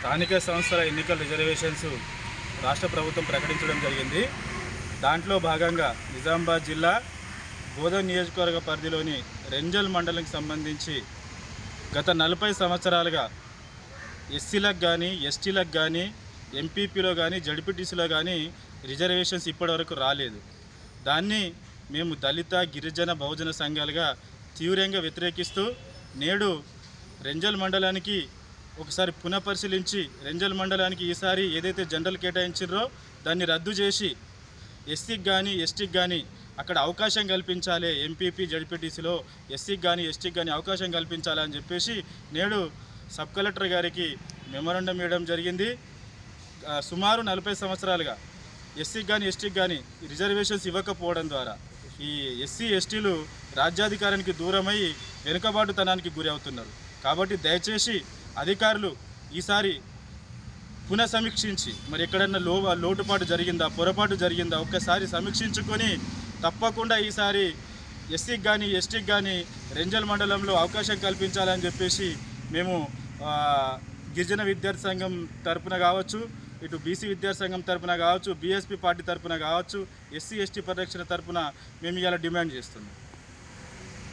స్థానిక సంస్థల ఎన్నికల రిజర్వేషన్స్ రాష్ట్ర ప్రభుత్వం ప్రకటించడం జరిగింది. దాంట్లో భాగంగా నిజామాబాద్ జిల్లా బోధన్ నియోజకవర్గ పరిధిలోని రెంజల్ మండలంకి సంబంధించి గత 40 సంవత్సరాలుగా ఎస్సీలకు కానీ ఎస్టీలకు కానీ ఎంపీపీలో కానీ జడ్పీటీసీలో కానీ రిజర్వేషన్స్ ఇప్పటివరకు రాలేదు. దాన్ని మేము దళిత గిరిజన బహుజన సంఘాలుగా తీవ్రంగా వ్యతిరేకిస్తూ నేడు రెంజల్ మండలానికి ఒకసారి పునఃపరిశీలించి రెంజల్ మండలానికి ఈసారి ఏదైతే జనరల్ కేటాయించారో దాన్ని రద్దు చేసి ఎస్సీకి కానీ ఎస్టీకి కానీ అక్కడ అవకాశం కల్పించాలి, ఎంపీపీ జడ్పీటీసీలో ఎస్సీకి కానీ ఎస్టీకి కానీ అవకాశం కల్పించాలని చెప్పేసి నేడు సబ్ కలెక్టర్ గారికి మెమోరాండం ఇవ్వడం జరిగింది. సుమారు 40 సంవత్సరాలుగా ఎస్సీకి కానీ ఎస్టీకి కానీ రిజర్వేషన్స్ ఇవ్వకపోవడం ద్వారా ఈ ఎస్సీ ఎస్టీలు రాజ్యాధికారానికి దూరమై వెనుకబాటుతనానికి గురి అవుతున్నారు. కాబట్టి దయచేసి అధికారులు ఈసారి పునఃసమీక్షించి మరి ఎక్కడన్నా లోటుపాటు జరిగిందా, పొరపాటు జరిగిందా ఒక్కసారి సమీక్షించుకొని తప్పకుండా ఈసారి ఎస్సీకి కానీ ఎస్టీకి కానీ రెంజల్ మండలంలో అవకాశం కల్పించాలని చెప్పేసి మేము గిరిజన విద్యార్థి సంఘం తరపున కావచ్చు, ఇటు బీసీ విద్యార్థి సంఘం తరపున కావచ్చు, బీఎస్పీ పార్టీ తరపున కావచ్చు, ఎస్సీ ఎస్టీ పరిరక్షణ తరపున మేము ఇలా డిమాండ్ చేస్తున్నాం.